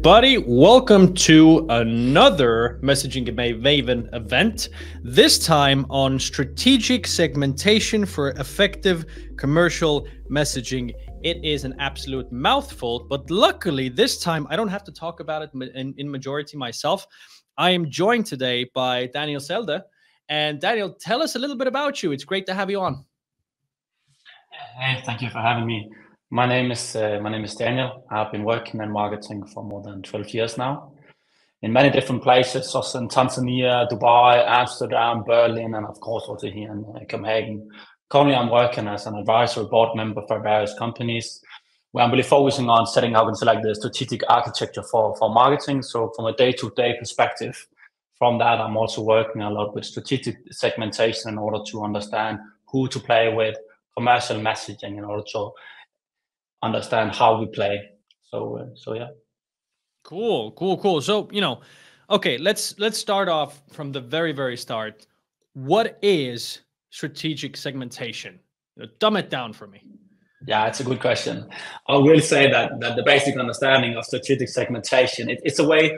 everybody. Welcome to another Messaging Maven event, this time on strategic segmentation for effective commercial messaging. It is an absolute mouthful, but luckily this time I don't have to talk about it in majority myself. I am joined today by Daniel Selde. And Daniel, tell us a little bit about you. It's great to have you on. Hey, thank you for having me. My name is Daniel. I've been working in marketing for more than 12 years now, in many different places, also in Tanzania, Dubai, Amsterdam, Berlin, and of course also here in Copenhagen. Currently, I'm working as an advisory board member for various companies, where I'm really focusing on setting up and select the strategic architecture for marketing. So from a day-to-day perspective, from that, I'm also working a lot with strategic segmentation in order to understand who to play with, commercial messaging in order to understand how we play. So yeah. Cool. So, okay, let's start off from the very start. What is strategic segmentation? Dumb it down for me. Yeah, it's a good question. I will say that the basic understanding of strategic segmentation, it's a way,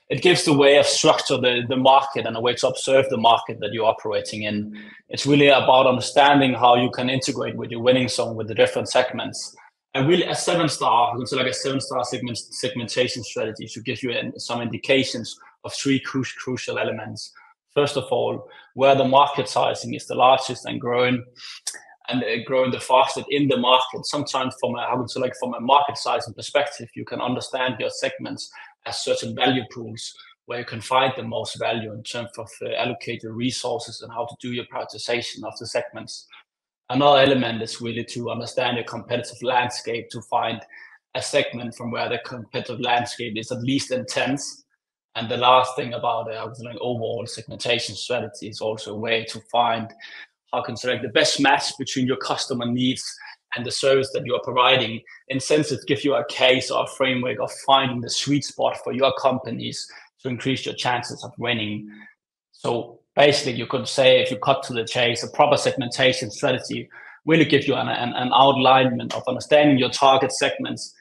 it gives the way of structure the market and a way to observe the market that you're operating in. It's really about understanding how you can integrate with your winning zone with the different segments. And really a 7-star, so like a 7-star segmentation strategy should give you some indications of three crucial elements. First of all, where the market sizing is the largest and growing the fastest in the market. Sometimes from a market sizing perspective, you can understand your segments as certain value pools where you can find the most value in terms of allocated resources and how to do your prioritization of the segments. Another element is really to understand your competitive landscape, to find a segment from where the competitive landscape is at least intense. And the last thing about overall segmentation strategy is also a way to find how can select the best match between your customer needs and the service that you are providing. In sense, it gives you a case or a framework of finding the sweet spot for your companies to increase your chances of winning. So basically, you could say, if you cut to the chase, a proper segmentation strategy really give you an outlinement of understanding your target segments,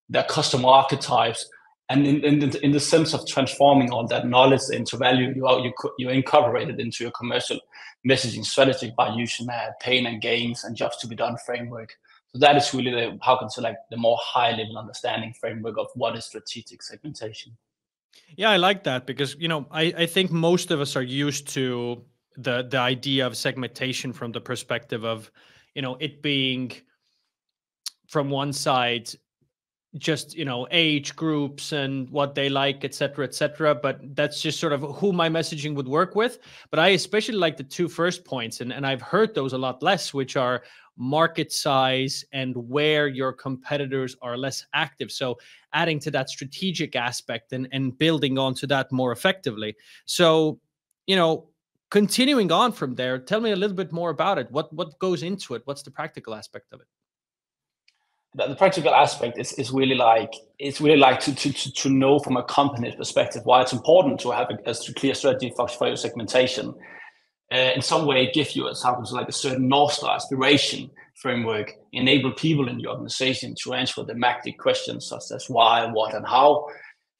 their customer archetypes, and in the sense of transforming all that knowledge into value, you incorporate it into your commercial messaging strategy by using pain and gains and jobs to be done framework. So that is really the more high level understanding framework of what is strategic segmentation. Yeah, I like that because, I think most of us are used to the idea of segmentation from the perspective of, it being from one side, just, age groups and what they like, et cetera, but that's just sort of who my messaging would work with. But I especially like the two first points, and I've heard those a lot less, which are market size and where your competitors are less active. So adding to that strategic aspect and building onto that more effectively. So, continuing on from there, tell me a little bit more about it. What goes into it? What's the practical aspect of it? The practical aspect is really like to know from a company's perspective why it's important to have a clear strategy for your segmentation. In some way, give you examples like a certain North Star aspiration framework, enable people in the organization to answer the magic questions such as why, what, and how.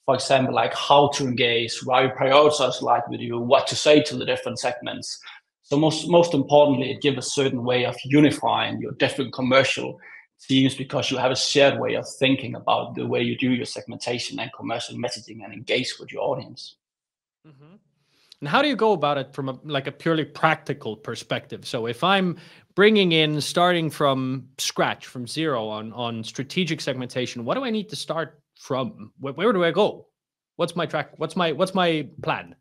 For example, like how to engage, why you prioritize like with you, what to say to the different segments. So most importantly, it gives a certain way of unifying your different commercial teams because you have a shared way of thinking about the way you do your segmentation and commercial messaging and engage with your audience. Mm-hmm. And how do you go about it from a purely practical perspective? So if I'm starting from scratch, from zero on strategic segmentation, what do I need to start from? Where do I go? What's my track? What's my plan?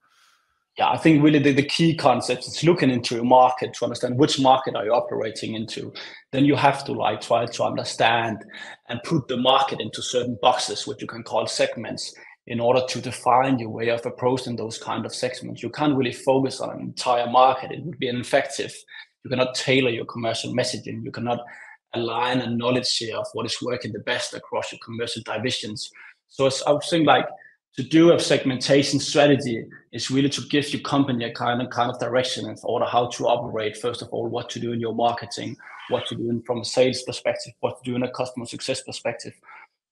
Yeah, I think really the key concept is looking into your market to understand which market are you operating into. Then you have to try to understand and put the market into certain boxes, which you can call segments, in order to define your way of approaching those kind of segments. You can't really focus on an entire market. It would be ineffective. You cannot tailor your commercial messaging. You cannot align a knowledge share of what is working the best across your commercial divisions. So I would think to do a segmentation strategy is really to give your company a kind of direction in order how to operate. First of all, what to do in your marketing, what to do from a sales perspective, what to do in a customer success perspective.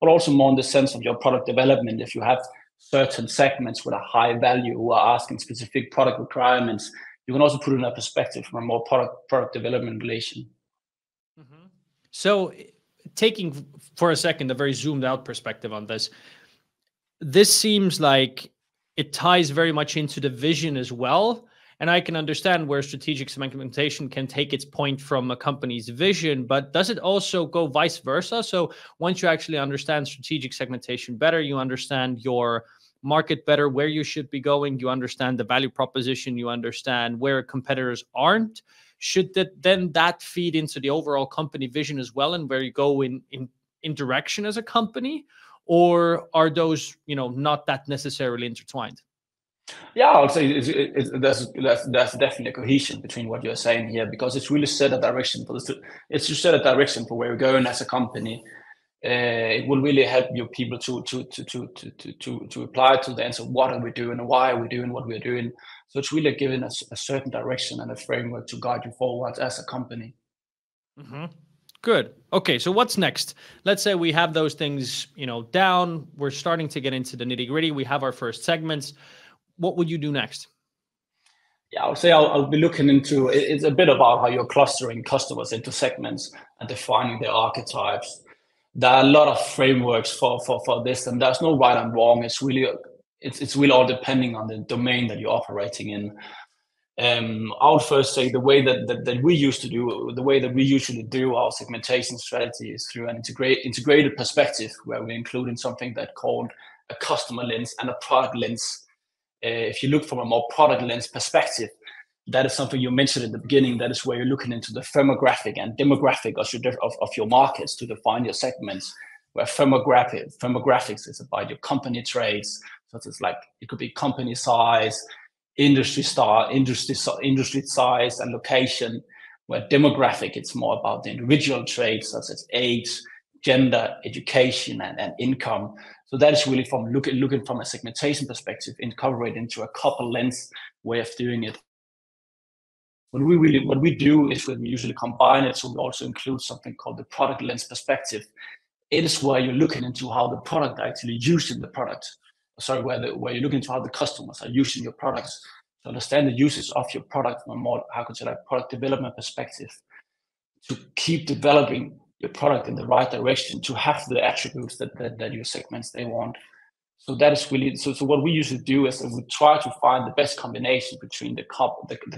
but also more in the sense of your product development. If you have certain segments with a high value who are asking specific product requirements, you can also put it in a perspective from a more product development relation. Mm-hmm. So taking for a second a very zoomed out perspective on this seems like it ties very much into the vision as well. And I can understand where strategic segmentation can take its point from a company's vision, but does it also go vice versa? So once you actually understand strategic segmentation better, you understand your market better, where you should be going, you understand the value proposition, you understand where competitors aren't. Should that feed into the overall company vision as well, and where you go in direction as a company? Or are those, not that necessarily intertwined? Yeah, I would say there's definitely a cohesion between what you're saying here, because it's really set a direction for this. It's just set a direction for where we're going as a company. It will really help your people to apply to the answer. What are we doing, and why are we doing what we're doing? So it's really giving us a certain direction and a framework to guide you forward as a company. Mm-hmm. Good. Okay, so what's next? Let's say we have those things, down. We're starting to get into the nitty gritty. We have our first segments. What would you do next? Yeah, I would say I'll be looking into, it's a bit about how you're clustering customers into segments and defining their archetypes. There are a lot of frameworks for this, and there's no right and wrong. It's really all depending on the domain that you're operating in. I would first say the way that we usually do our segmentation strategy is through an integrated perspective, where we're including something that's called a customer lens and a product lens. If you look from a more product lens perspective, that is something you mentioned in the beginning. That is where you're looking into the firmographic and demographic of your markets to define your segments. Where firmographics is about your company traits, such as like it could be company size, industry size, and location. Where demographic, it's more about the individual traits such as age, gender, education, and income. So that is really from looking from a segmentation perspective, incorporate into a couple lens way of doing it. What we do is we usually combine it, so we also include something called the product lens perspective. It is where you're looking into how the product actually using the product. Sorry, where you're looking into how the customers are using your products, to understand the uses of your product from a more, product development perspective, to keep developing your product in the right direction, to have the attributes that your segments they want. So that is really, so what we usually do is we try to find the best combination between the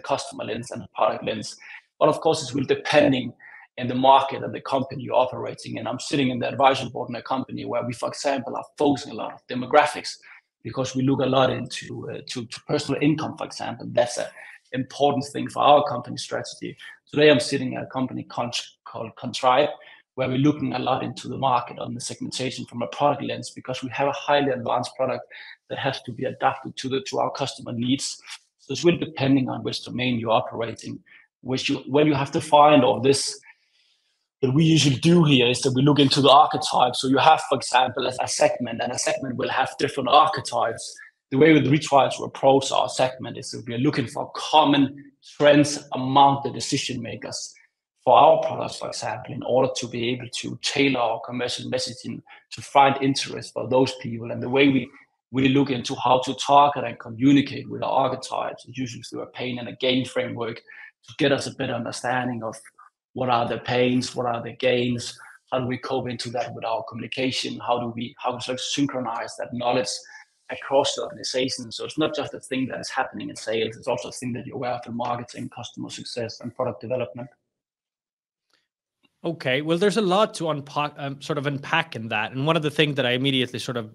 customer lens and the product lens. But of course, it's really depending in the market and the company you're operating in. I'm sitting in the advisory board in a company where we, for example, are focusing a lot of demographics, because we look a lot into to personal income, for example. That's an important thing for our company strategy. Today, I'm sitting at a company called Contrive, where we're looking a lot into the market on the segmentation from a product lens, because we have a highly advanced product that has to be adapted to our customer needs. So it's really depending on which domain you're operating, when you have to find all this. What we usually do here is that we look into the archetypes. So you have, for example, a segment, and a segment will have different archetypes. The way we try to approach our segment is that we're looking for common trends among the decision makers for our products, for example, in order to be able to tailor our commercial messaging to find interest for those people. And the way we look into how to target and communicate with our archetypes is usually through a pain and a gain framework, to get us a better understanding of what are the pains, what are the gains, how do we cope into that with our communication, how do we synchronize that knowledge across the organization. So it's not just a thing that is happening in sales, it's also a thing that you're aware of in marketing, customer success, and product development. Okay, well, there's a lot to unpack in that. And one of the things that I immediately sort of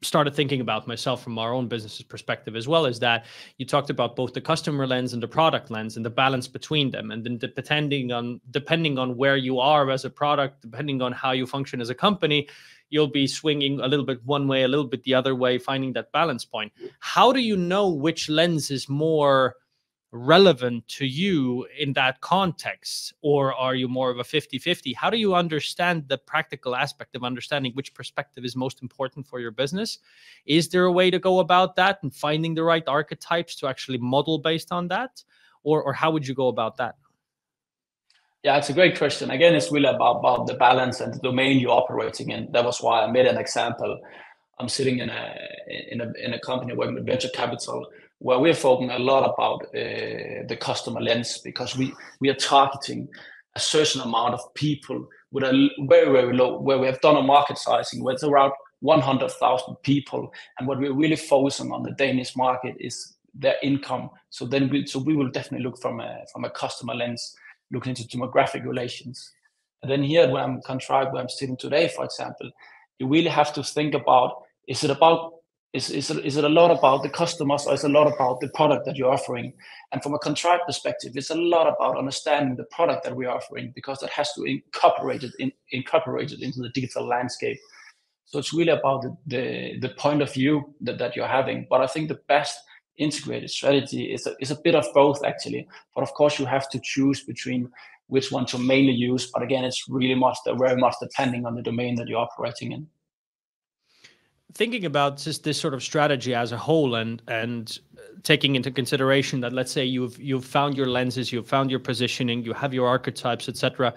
started thinking about myself from our own business's perspective as well is that you talked about both the customer lens and the product lens and the balance between them. And then depending on where you are as a product, depending on how you function as a company, you'll be swinging a little bit one way, a little bit the other way, finding that balance point. How do you know which lens is more relevant to you in that context? Or are you more of a 50-50? How do you understand the practical aspect of understanding which perspective is most important for your business? Is there a way to go about that and finding the right archetypes to actually model based on that? Or how would you go about that? Yeah, it's a great question. Again, it's really about the balance and the domain you're operating in. That was why I made an example. I'm sitting in a company working with venture capital where we're focusing a lot about the customer lens, because we are targeting a certain amount of people with a very low, where we have done a market sizing where it's around 100,000 people, and what we're really focusing on the Danish market is their income. So we will definitely look from a customer lens, looking into demographic relations. And then here where I'm sitting today, for example, you really have to think about, is it a lot about the customers, or is it a lot about the product that you're offering? And from a contract perspective, it's a lot about understanding the product that we're offering, because that has to incorporate it into the digital landscape. So it's really about the point of view that you're having. But I think the best integrated strategy is a bit of both, actually. But of course, you have to choose between which one to mainly use. But again, it's really very much depending on the domain that you're operating in. Thinking about just this sort of strategy as a whole, and taking into consideration that, let's say you've found your lenses, you've found your positioning, you have your archetypes, etc.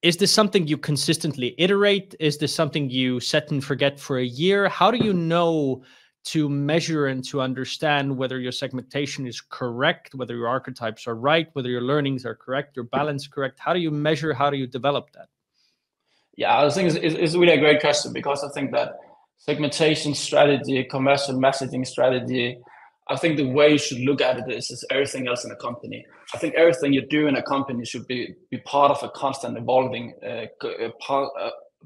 Is this something you consistently iterate? Is this something you set and forget for a year? How do you know to measure and to understand whether your segmentation is correct, whether your archetypes are right, whether your learnings are correct, your balance correct? How do you measure? How do you develop that? Yeah, I think it's really a great question, because I think that segmentation strategy, commercial messaging strategy, I think the way you should look at it is everything else in a company. I think everything you do in a company should be part of a constant evolving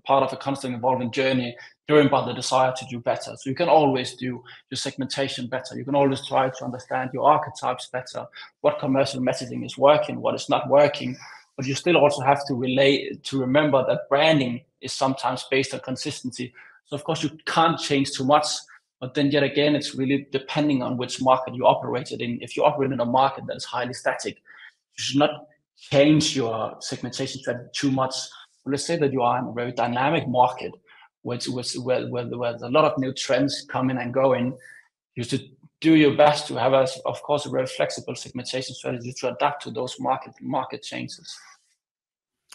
part of a constant evolving journey, driven by the desire to do better. So you can always do your segmentation better. You can always try to understand your archetypes better, what commercial messaging is working, what is not working. But you still also have to remember that branding is sometimes based on consistency. So of course you can't change too much, but then yet again, it's really depending on which market you operated in. If you operate in a market that is highly static, you should not change your segmentation strategy too much. But let's say that you are in a very dynamic market, where there's a lot of new trends coming and going. You should do your best to have, of course, a very flexible segmentation strategy to adapt to those market changes.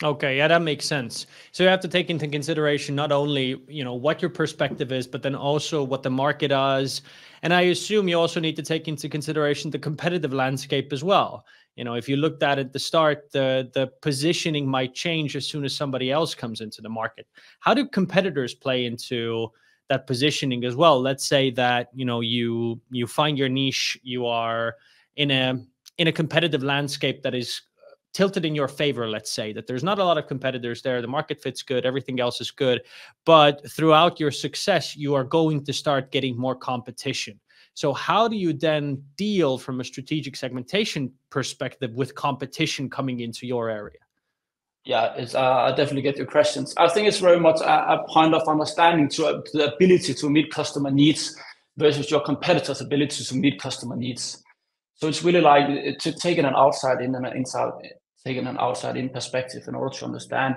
Okay, yeah, that makes sense. So you have to take into consideration not only, what your perspective is, but then also what the market is. And I assume you also need to take into consideration the competitive landscape as well. If you looked at it at the start, the positioning might change as soon as somebody else comes into the market. How do competitors play into that positioning as well? Let's say that, you find your niche, you are in a competitive landscape that is tilted in your favor. Let's say that there's not a lot of competitors there, the market fits good, everything else is good, but throughout your success you are going to start getting more competition. So how do you then deal from a strategic segmentation perspective with competition coming into your area? Yeah, I definitely get your questions. I think it's very much a point of understanding to the ability to meet customer needs versus your competitors' ability to meet customer needs. So it's really like to taking an outside in and taking an outside in perspective in order to understand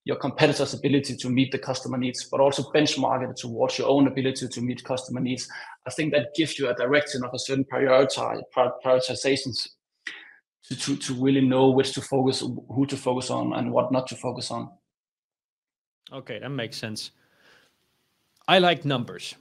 your competitors' ability to meet the customer needs, but also benchmark it towards your own ability to meet customer needs. I think that gives you a direction of a certain prioritizations to really know which to focus, who to focus on, and what not to focus on. Okay, that makes sense. I like numbers.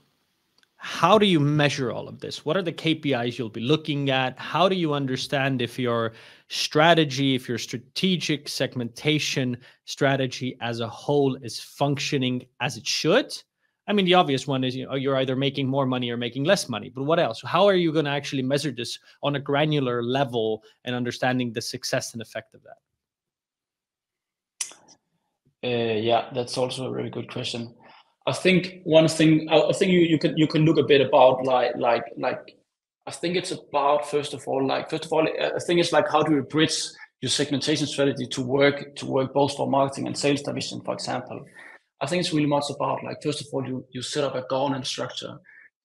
How do you measure all of this? What are the KPIs you'll be looking at? How do you understand if your strategy, if your strategic segmentation strategy as a whole is functioning as it should? I mean, the obvious one is, you're either making more money or making less money, but what else? How are you going to actually measure this on a granular level and understanding the success and effect of that? Yeah, that's also a very good question. I think one thing, you can look a bit about like I think it's about first of all I think it's like, how do you bridge your segmentation strategy to work both for marketing and sales division, for example. I think it's really much about, like, first of all, you set up a governance structure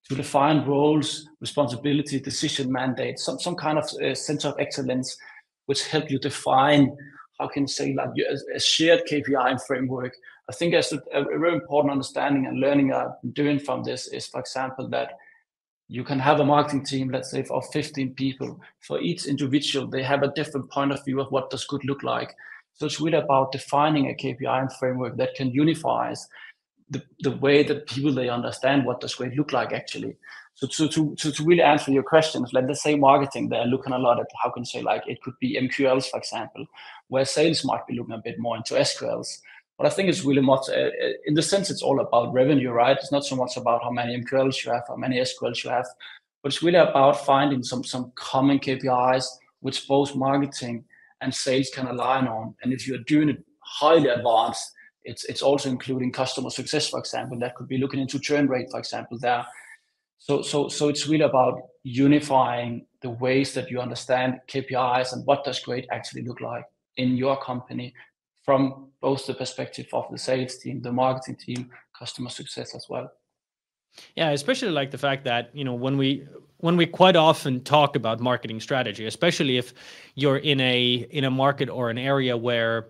to define roles, responsibility, decision mandate, some kind of center of excellence, which help you define, how can you say, like, a shared KPI framework. I think that's a very important understanding and learning I'm doing from this is, for example, that you can have a marketing team, let's say, of 15 people. For each individual, they have a different point of view of what does good look like. So it's really about defining a KPI and framework that can unify the way that people, they understand what does great look like actually. So to really answer your questions, let's say marketing, they're looking a lot at, how can you say, like it could be MQLs, for example, where sales might be looking a bit more into SQLs. But I think it's really much, in the sense, it's all about revenue, right? It's not so much about how many MQLs you have, how many SQLs you have, but it's really about finding some common KPIs which both marketing and sales can align on. And if you're doing it highly advanced, it's also including customer success, for example. That could be looking into churn rate, for example, there. So it's really about unifying the ways that you understand KPIs and what does great actually look like in your company, from both the perspective of the sales team, the marketing team, customer success as well. Yeah, especially like the fact that, when we quite often talk about marketing strategy, especially if you're in a market or an area where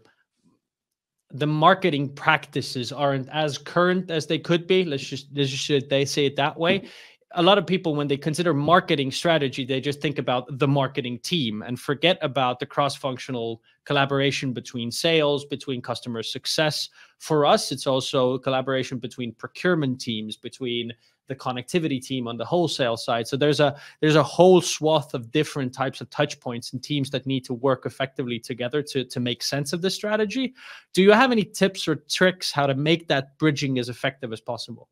the marketing practices aren't as current as they could be. Should they say it that way? A lot of people, when they consider marketing strategy, they just think about the marketing team and forget about the cross-functional collaboration between sales, between customer success. For us, it's also collaboration between procurement teams, between the connectivity team on the wholesale side. So there's a whole swath of different types of touch points and teams that need to work effectively together to make sense of this strategy. Do you have any tips or tricks how to make that bridging as effective as possible?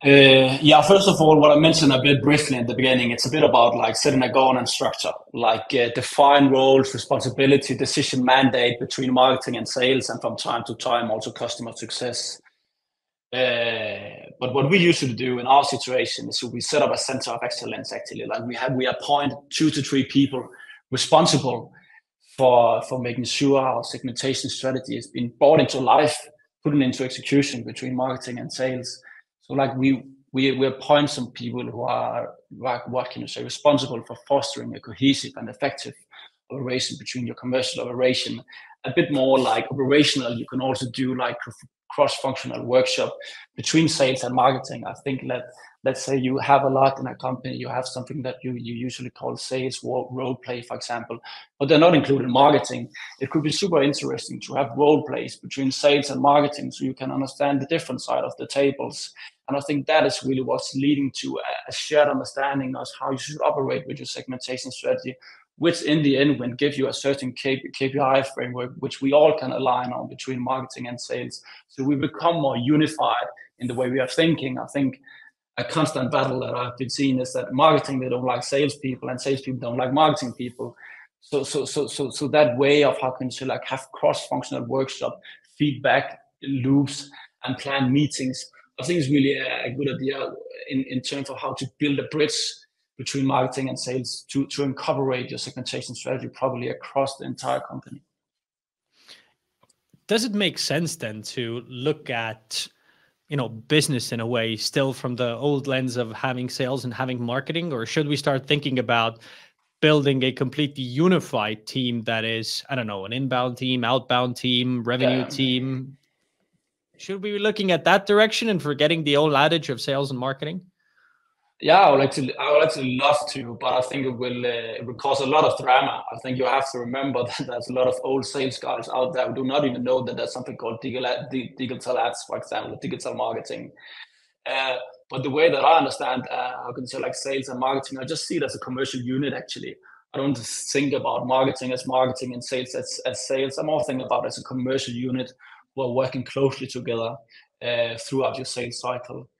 Yeah, first of all, what I mentioned a bit briefly at the beginning, it's a bit about like setting a governance structure, like define roles, responsibility, decision mandate between marketing and sales, and from time to time also customer success. But what we usually do in our situation is we set up a center of excellence. Actually, like we appoint 2 to 3 people responsible for making sure our segmentation strategy has been brought into life, put into execution between marketing and sales. So like we appoint some people who are, like, what can you say, responsible for fostering a cohesive and effective operation between your commercial operation. A bit more like operational, you can also do like cross-functional workshop between sales and marketing. I think let's say you have a lot in a company, you have something that you usually call sales role play, for example, but they're not included in marketing. It could be super interesting to have role plays between sales and marketing so you can understand the different side of the tables. And I think that is really what's leading to a shared understanding of how you should operate with your segmentation strategy, which in the end will give you a certain KPI framework, which we all can align on between marketing and sales. So we become more unified in the way we are thinking. I think a constant battle that I've been seeing is that marketing, they don't like salespeople, and salespeople don't like marketing people. So that way of how can you like have cross-functional workshop, feedback loops, and plan meetings, I think is really a good idea in terms of how to build a bridge between marketing and sales to incorporate your segmentation strategy probably across the entire company. Does it make sense then to look at, business in a way still from the old lens of having sales and having marketing, or should we start thinking about building a completely unified team that is, I don't know, an inbound team, outbound team, revenue team? Should we be looking at that direction and forgetting the old adage of sales and marketing? Yeah, I would actually love to, but I think it will cause a lot of drama. I think you have to remember that there's a lot of old sales guys out there who do not even know that there's something called digital ads, for example, digital marketing. But the way that I understand, how can you say, like sales and marketing, I just see it as a commercial unit. Actually, I don't think about marketing as marketing and sales as sales. I'm more thinking about it as a commercial unit who are working closely together throughout your sales cycle.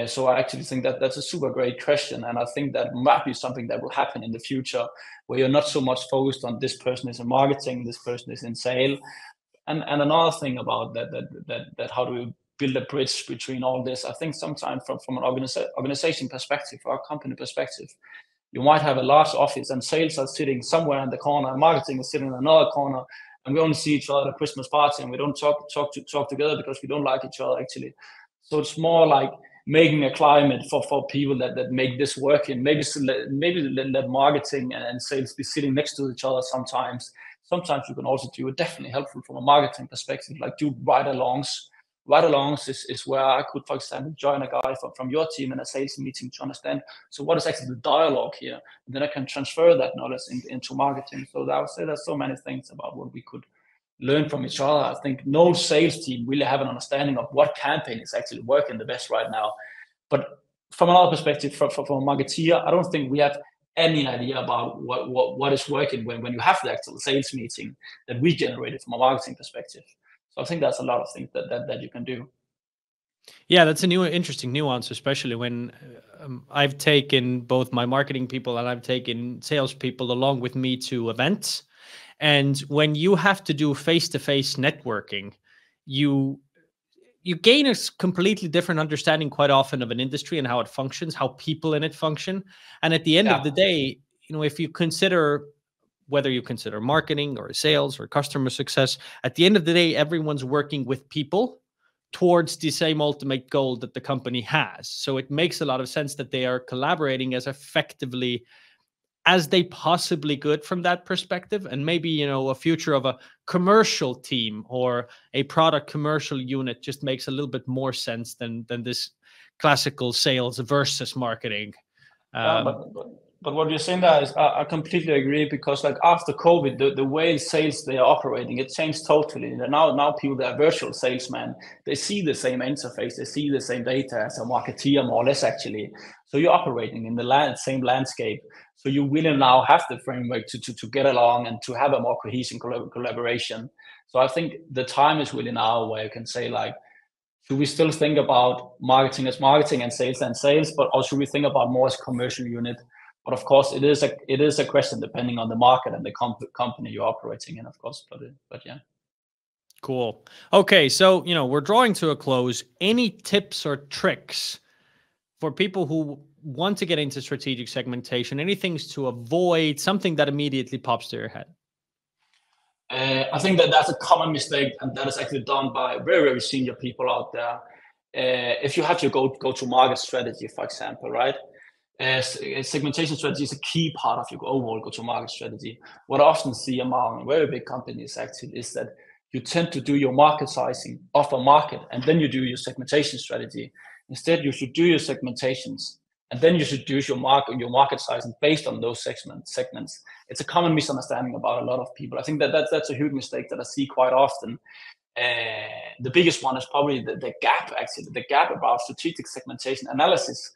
So I actually think that that's a super great question, and I think that might be something that will happen in the future, where you're not so much focused on this person is in marketing, this person is in sale. And another thing about that how do we build a bridge between all this? I think sometimes from an organization perspective or a company perspective, you might have a large office and sales are sitting somewhere in the corner, and marketing is sitting in another corner, and we only see each other at a Christmas party, and we don't talk together because we don't like each other actually. So it's more like making a climate for people that make this work, and maybe let marketing and sales be sitting next to each other sometimes. Sometimes you can also do it, definitely helpful from a marketing perspective, like do ride-alongs Ride-alongs is where I could, for example, join a guy from your team in a sales meeting to understand, so what is actually the dialogue here? And then I can transfer that knowledge into marketing. So I would say there's so many things about what we could learn from each other. I think no sales team really have an understanding of what campaign is actually working the best right now. But from another perspective, from a marketeer, I don't think we have any idea about what is working when you have the actual sales meeting that we generated from a marketing perspective. So I think that's a lot of things that you can do. Yeah, that's a new interesting nuance, especially when I've taken both my marketing people and I've taken salespeople along with me to events. And when you have to do face-to-face networking, you gain a completely different understanding quite often of an industry and how it functions, how people in it function. And at the end of the day, if you consider whether you consider marketing or sales or customer success, at the end of the day, everyone's working with people towards the same ultimate goal that the company has. So it makes a lot of sense that they are collaborating as effectively as they possibly could from that perspective. And maybe, a future of a commercial team or a product commercial unit just makes a little bit more sense than this classical sales versus marketing. But what you're saying there is I completely agree, because like after COVID, the way sales they are operating, it changed totally. Now people that are virtual salesmen, they see the same interface, they see the same data as a marketeer, more or less actually. So you're operating in the same landscape. So you really now have the framework to get along and to have a more cohesive collaboration. So I think the time is really now where you can say like, should we still think about marketing as marketing and sales, but also should we think about more as a commercial unit? But of course, it is a question depending on the market and the company you're operating in, of course. But yeah. Cool. Okay, so we're drawing to a close. Any tips or tricks for people who want to get into strategic segmentation? Any things to avoid? Something that immediately pops to your head? I think that's a common mistake, and that is actually done by very, very senior people out there. If you have to go to market strategy, for example, right? Segmentation strategy is a key part of your overall go-to-market strategy. What I often see among very big companies actually is that you tend to do your market sizing of a market, and then you do your segmentation strategy. Instead, you should do your segmentations, and then you should do your market sizing based on those segments. It's a common misunderstanding about a lot of people. I think that's a huge mistake that I see quite often. The biggest one is probably the gap about strategic segmentation analysis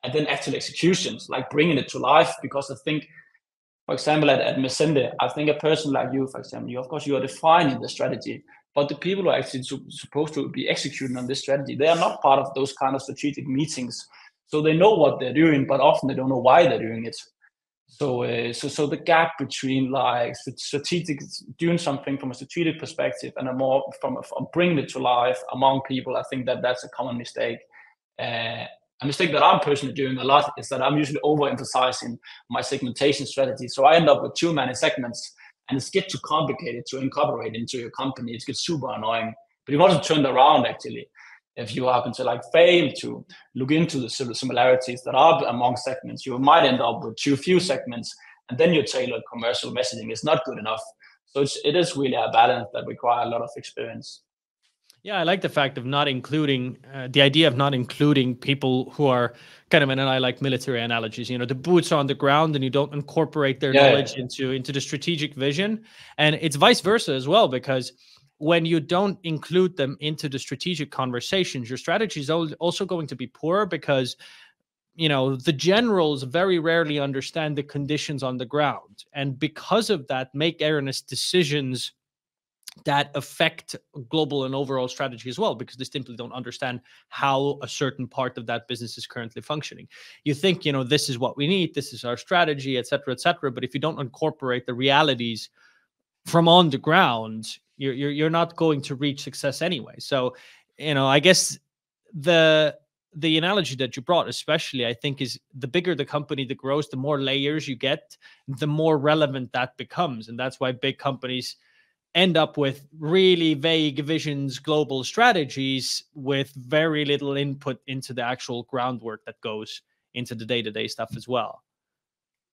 and then actual executions, like bringing it to life. Because I think, for example, at Messente, I think a person like you, for example, of course, you are defining the strategy, but the people who are actually supposed to be executing on this strategy, they are not part of those kind of strategic meetings. So they know what they're doing, but often they don't know why they're doing it. So the gap between like strategic, doing something from a strategic perspective and a more from bringing it to life among people, I think that's a common mistake. A mistake that I'm personally doing a lot is that I'm usually overemphasizing my segmentation strategy. So I end up with too many segments, and it's get too complicated to incorporate into your company. It gets super annoying. But you want to turn it around actually. If you happen to like fail to look into the similarities that are among segments, you might end up with too few segments, and then your tailored commercial messaging is not good enough. So it is really a balance that requires a lot of experience. Yeah, I like the fact of not including the idea of not including people who are kind of, and I like military analogies, the boots on the ground, and you don't incorporate their knowledge into the strategic vision. And it's vice versa as well, because when you don't include them into the strategic conversations, your strategy is also going to be poor, because the generals very rarely understand the conditions on the ground, and because of that make erroneous decisions that affect global and overall strategy as well, because they simply don't understand how a certain part of that business is currently functioning. You think, this is what we need, this is our strategy, et cetera, but if you don't incorporate the realities from on the ground, you're not going to reach success anyway. So, I guess the analogy that you brought, especially, I think, is the bigger the company that grows, the more layers you get, the more relevant that becomes. And that's why big companies end up with really vague visions, global strategies, with very little input into the actual groundwork that goes into the day-to-day stuff as well.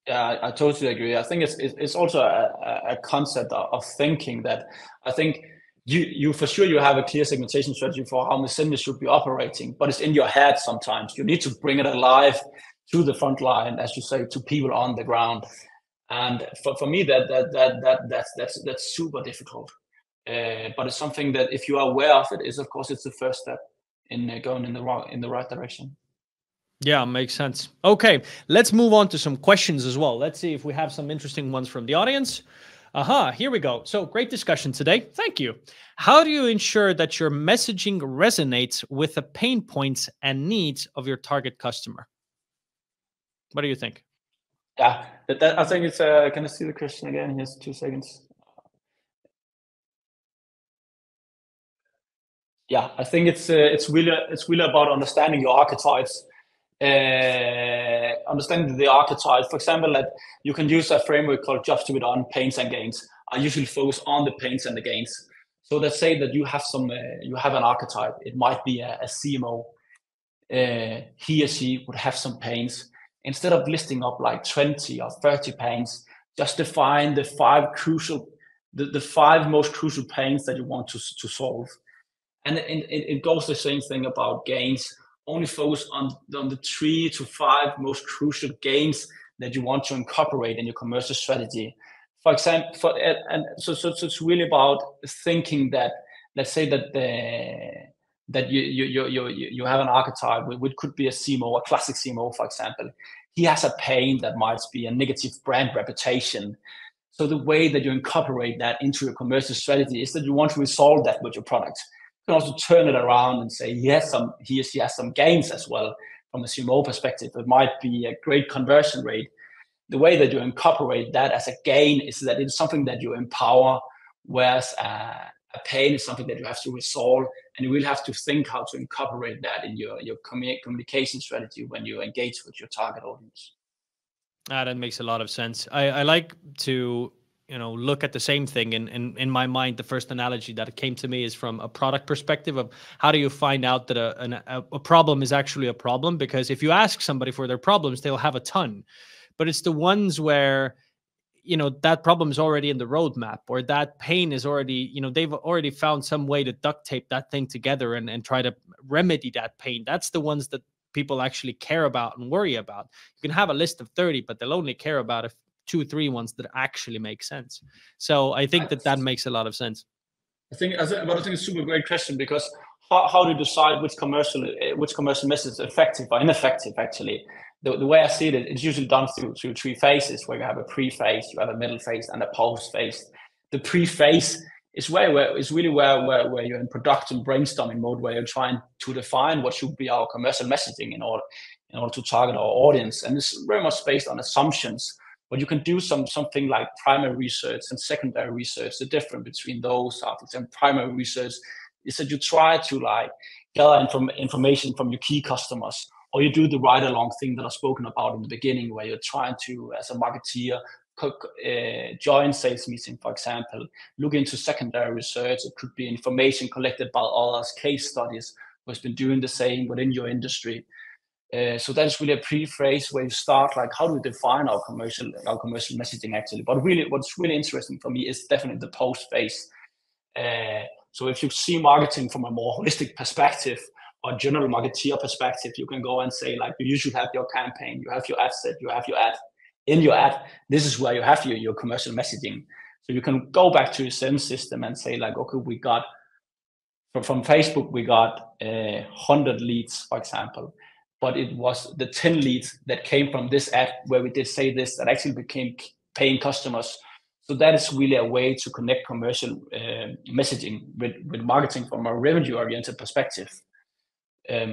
Yeah, I totally agree. I think it's also a concept of thinking that I think you for sure you have a clear segmentation strategy for how Messente should be operating, but it's in your head sometimes. You need to bring it alive to the front line, as you say, to people on the ground. And for me, that's super difficult. But it's something that if you are aware of it, is of course it's the first step in going in the right direction. Yeah, makes sense. Okay, let's move on to some questions as well. Let's see if we have some interesting ones from the audience. Aha, here we go. So great discussion today. Thank you. How do you ensure that your messaging resonates with the pain points and needs of your target customer? What do you think? Yeah, I think it's. Can I see the question again? Here's 2 seconds. Yeah, I think it's really about understanding your archetypes. Understanding the archetypes. For example, that you can use a framework called jobs to be done, pains and gains. I usually focus on the pains and the gains. So let's say that you have you have an archetype. It might be a CMO. He or she would have some pains. Instead of listing up like 20 or 30 pains, just define the 5 crucial, the 5 most crucial pains that you want to solve. And it goes the same thing about gains. Only focus on the 3 to 5 most crucial gains that you want to incorporate in your commercial strategy. For example, so it's really about thinking that, let's say that that you have an archetype, which could be a CMO, a classic CMO, for example. He has a pain that might be a negative brand reputation. So the way that you incorporate that into your commercial strategy is that you want to resolve that with your product. You can also turn it around and say he or she has some gains as well from a CMO perspective. It might be a great conversion rate. The way that you incorporate that as a gain is that it's something that you empower, whereas a pain is something that you have to resolve, and you will have to think how to incorporate that in your communication strategy when you engage with your target audience. That makes a lot of sense. I like to look at the same thing in my mind. The first analogy that came to me is from a product perspective of how do you find out that a problem is actually a problem? Because if you ask somebody for their problems, they'll have a ton, but it's the ones where that problem is already in the roadmap, or that pain is already, they've already found some way to duct tape that thing together and try to remedy that pain. That's the ones that people actually care about and worry about. You can have a list of 30, but they'll only care about 2 or 3 ones that actually make sense. So I think that makes a lot of sense. I think it's a super great question, because how do you decide which commercial message is effective or ineffective? Actually, the way I see it, it's usually done through 3 phases, where you have a pre-phase, you have a middle phase, and a post-phase. The pre-phase is where you're in production brainstorming mode, where you're trying to define what should be our commercial messaging in order to target our audience, and it's very much based on assumptions. But you can do something like primary research and secondary research. The difference between those are, for example, primary research is that you try to gather information from your key customers, or you do the ride-along thing that I've spoken about in the beginning, where you're trying to, as a marketeer, join sales meeting, for example, look into secondary research. It could be information collected by others, case studies, who's been doing the same within your industry. So that is really a pre-phase where you start, how do we define our commercial messaging actually? But really, what's really interesting for me is definitely the post-phase. So if you see marketing from a more holistic perspective, or general marketeer perspective, you can go and say, you usually have your campaign, you have your ad set, you have your ad. In your ad, this is where you have your commercial messaging. So you can go back to your SEM system and say, okay, we got from Facebook, we got 100 leads, for example. But it was the 10 leads that came from this ad where we did say this that actually became paying customers. So that is really a way to connect commercial messaging with marketing from a revenue-oriented perspective.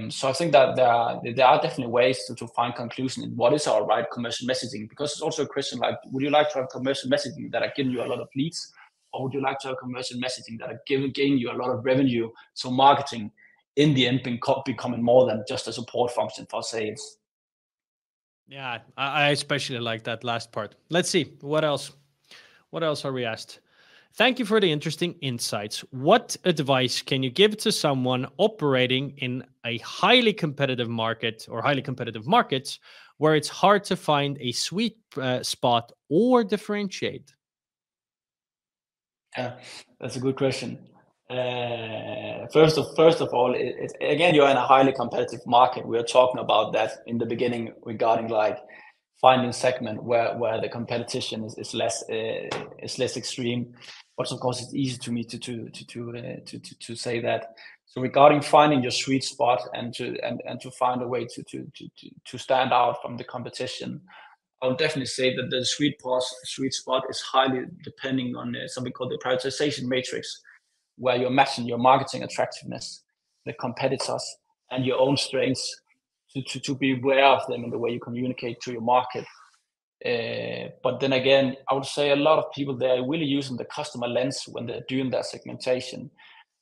So I think that there are definitely ways to find conclusion in what is our right commercial messaging, because it's also a question would you like to have commercial messaging that are giving you a lot of leads, or would you like to have commercial messaging that are giving you a lot of revenue? So marketing in the end becoming more than just a support function for sales. Yeah, I especially like that last part. Let's see, what else are we asked? Thank you for the interesting insights. What advice can you give to someone operating in a highly competitive market or highly competitive markets where it's hard to find a sweet spot or differentiate? Yeah, that's a good question. First of all, again, you're in a highly competitive market. We are talking about that in the beginning regarding like finding segment where the competition is less extreme. But of course, it's easy to me to say that. So regarding finding your sweet spot and to find a way to stand out from the competition, I would definitely say that the sweet spot is highly depending on something called the prioritization matrix, where you're matching your marketing attractiveness, the competitors, and your own strengths to be aware of them in the way you communicate to your market. But then again, I would say a lot of people, they're really using the customer lens when they're doing their segmentation.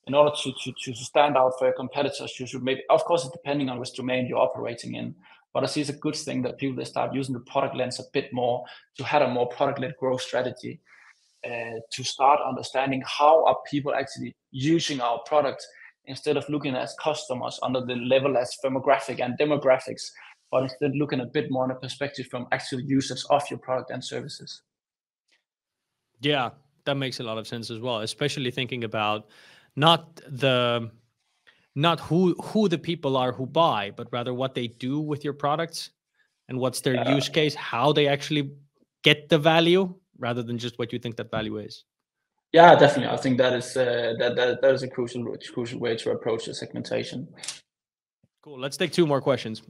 In order to stand out for your competitors, you should maybe, of course, it's depending on which domain you're operating in. But I see it's a good thing that people, they start using the product lens a bit more to have a more product-led growth strategy. To start understanding how are people actually using our product instead of looking as customers under the level as firmographic and demographics, but instead looking a bit more in a perspective from actual usage of your product and services. Yeah, that makes a lot of sense as well, especially thinking about not who the people are who buy, but rather what they do with your products and what's their use case, how they actually get the value rather than just what you think that value is. Yeah, definitely. I think that is that is a crucial way to approach the segmentation. Cool. Let's take two more questions.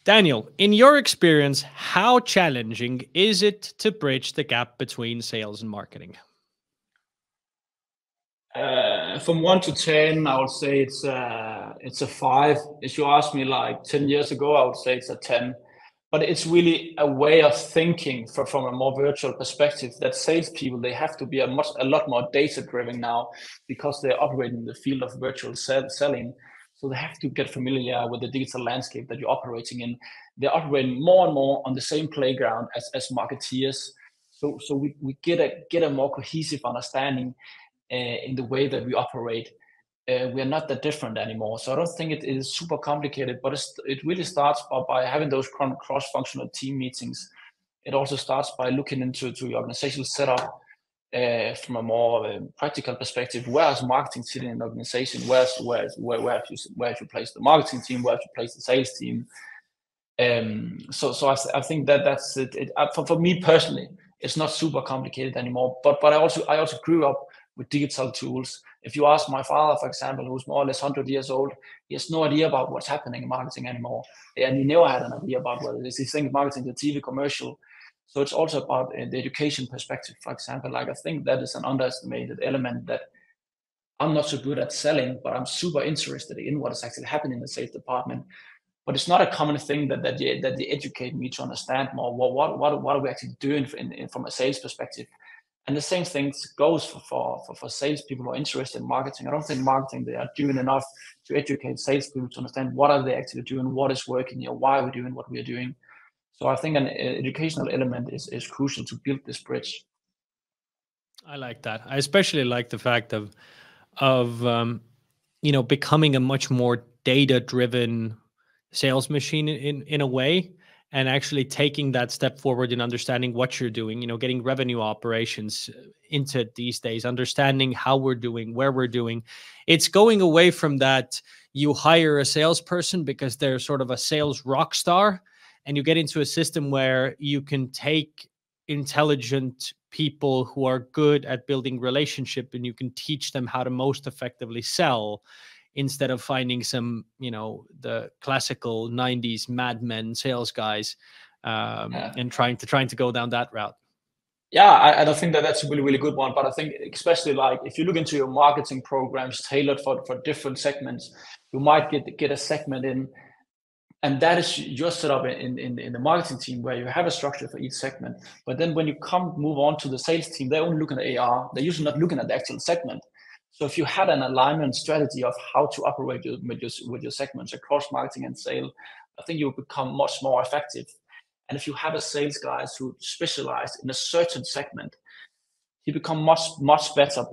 Daniel, in your experience, how challenging is it to bridge the gap between sales and marketing? From 1 to 10, I would say it's a 5. If you ask me like 10 years ago, I would say it's a 10. But it's really a way of thinking from a more virtual perspective that salespeople, they have to be a lot more data driven now because they're operating in the field of virtual selling. So they have to get familiar with the digital landscape that you're operating in. They're operating more and more on the same playground as marketeers. So we get a more cohesive understanding in the way that we operate. We are not that different anymore. So I don't think it is super complicated, but it really starts by having those cross-functional team meetings. It also starts by looking into your organizational setup from a more practical perspective. Where is marketing sitting in the organization? Where have you placed the marketing team? Where have you placed the sales team? So I think that's it. For me personally, it's not super complicated anymore. But I also grew up with digital tools. If you ask my father, for example, who's more or less 100 years old, he has no idea about what's happening in marketing anymore. And he never had an idea about what it is. He thinks marketing is a TV commercial. So it's also about the education perspective, for example. Like I think that is an underestimated element, that I'm not so good at selling, but I'm super interested in what is actually happening in the sales department. But it's not a common thing that they educate me to understand more. What are we actually doing from a sales perspective? And the same thing goes for salespeople who are interested in marketing. I don't think marketing, they are doing enough to educate salespeople to understand what are they actually doing, what is working here, why are we doing what we are doing. So I think an educational element is crucial to build this bridge. I like that. I especially like the fact of becoming a much more data-driven sales machine in a way, and actually taking that step forward in understanding what you're doing, getting revenue operations into it these days, understanding how we're doing, where we're doing. It's going away from that you hire a salesperson because they're sort of a sales rock star, and you get into a system where you can take intelligent people who are good at building relationship and you can teach them how to most effectively sell, instead of finding some, the classical 90s Mad Men sales guys and trying to go down that route. Yeah, I don't think that's a really, really good one. But I think especially like if you look into your marketing programs tailored for different segments, you might get a segment in, and that is your setup in the marketing team where you have a structure for each segment. But then when you move on to the sales team, they're only looking at AR. They're usually not looking at the actual segment. So if you had an alignment strategy of how to operate with your segments across marketing and sale, I think you'll become much more effective. And if you have a sales guys who specialize in a certain segment, he become much better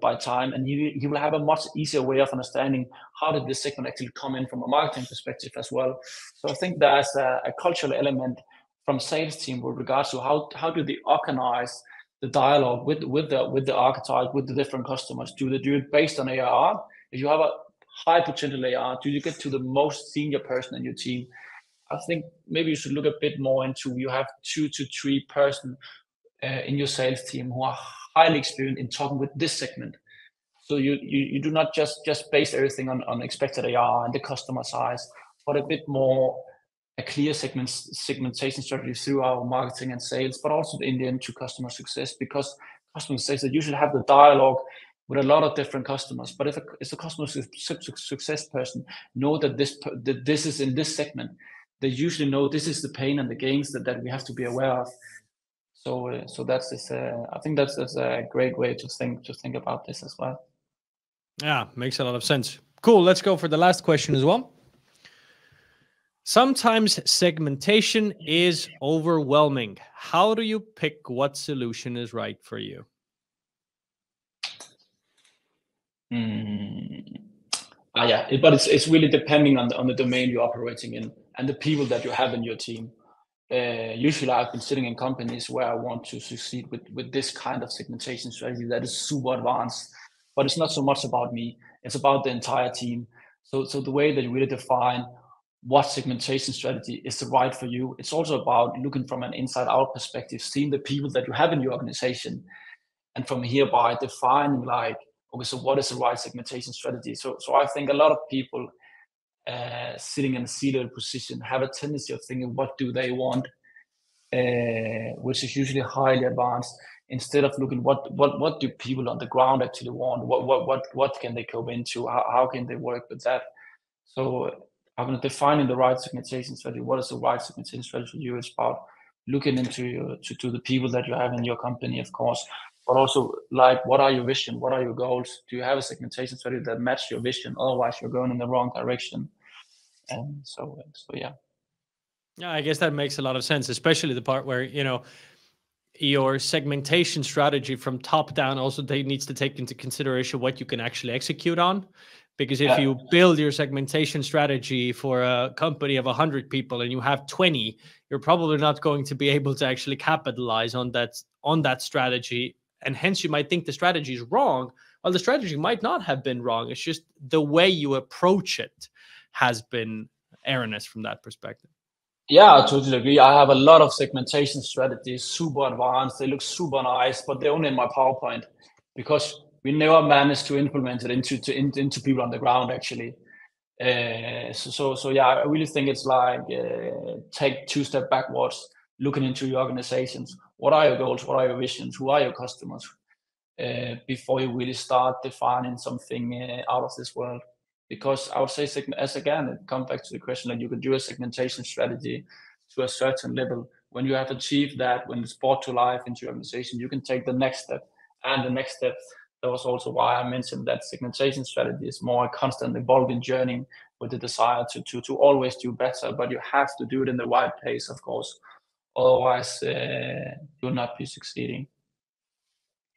by time, and he will have a much easier way of understanding how did this segment actually come in from a marketing perspective as well. So I think there's a cultural element from sales team with regards to how do they organize the dialogue with the archetype, with the different customers? Do they do it based on ARR? If you have a high potential ARR, do you get to the most senior person in your team? I think maybe you should look a bit more into, you have 2 to 3 person in your sales team who are highly experienced in talking with this segment. So you do not just base everything on expected ARR and the customer size, but a bit more a clear segmentation strategy through our marketing and sales, but also in the end to customer success, because customer success, they usually have the dialogue with a lot of different customers. But if a customer success person know that this is in this segment, they usually know this is the pain and the gains that we have to be aware of. So that's this. I think that's a great way to think about this as well. Yeah, makes a lot of sense. Cool. Let's go for the last question as well. Sometimes segmentation is overwhelming. How do you pick what solution is right for you? But it's really depending on the domain you're operating in and the people that you have in your team. Usually I've been sitting in companies where I want to succeed with this kind of segmentation strategy that is super advanced, but it's not so much about me, it's about the entire team. So the way that you really define what segmentation strategy is the right for you, it's also about looking from an inside out perspective, seeing the people that you have in your organization, and from hereby defining like, okay, so what is the right segmentation strategy? So I think a lot of people sitting in a C-level position have a tendency of thinking, what do they want, which is usually highly advanced, instead of looking what do people on the ground actually want, what can they go into, how can they work with that. So I'm defining the right segmentation strategy. What is the right segmentation strategy for you? It's about looking into to the people that you have in your company, of course, but also like, what are your vision? What are your goals? Do you have a segmentation strategy that matches your vision? Otherwise, you're going in the wrong direction. And so yeah. Yeah, I guess that makes a lot of sense, especially the part where, you know, your segmentation strategy from top down also needs to take into consideration what you can actually execute on. Because if you build your segmentation strategy for a company of 100 people and you have 20, you're probably not going to be able to actually capitalize on that strategy. And hence you might think the strategy is wrong. Well, the strategy might not have been wrong. It's just the way you approach it has been erroneous from that perspective. Yeah, I totally agree. I have a lot of segmentation strategies, super advanced. They look super nice, but they're only in my PowerPoint because we never managed to implement it into people on the ground, actually. So yeah, I really think it's like take 2 steps backwards, looking into your organizations. What are your goals? What are your visions? Who are your customers? Before you really start defining something out of this world. Because I would say, as again, it comes back to the question that you could do a segmentation strategy to a certain level. When you have achieved that, when it's brought to life into your organization, you can take the next step and the next step. That was also why I mentioned that segmentation strategy is more a constant evolving journey with the desire to always do better, but you have to do it in the right pace, of course. Otherwise, you'll not be succeeding.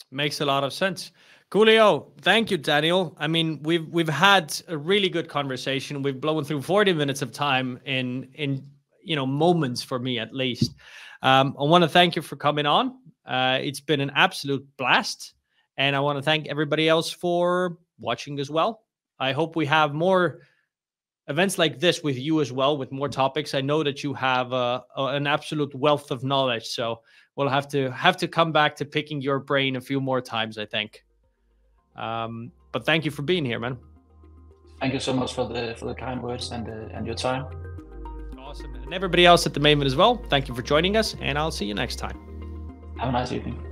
Makes a lot of sense. Coolio. Thank you, Daniel. I mean, we've had a really good conversation. We've blown through 40 minutes of time in moments, for me at least. I want to thank you for coming on. It's been an absolute blast. And I want to thank everybody else for watching as well. I hope we have more events like this with you as well, with more topics. I know that you have an absolute wealth of knowledge. So we'll have to come back to picking your brain a few more times, I think. But thank you for being here, man. Thank you so much for the kind words and your time. Awesome. And everybody else at the Maven as well, thank you for joining us, and I'll see you next time. Have a nice evening.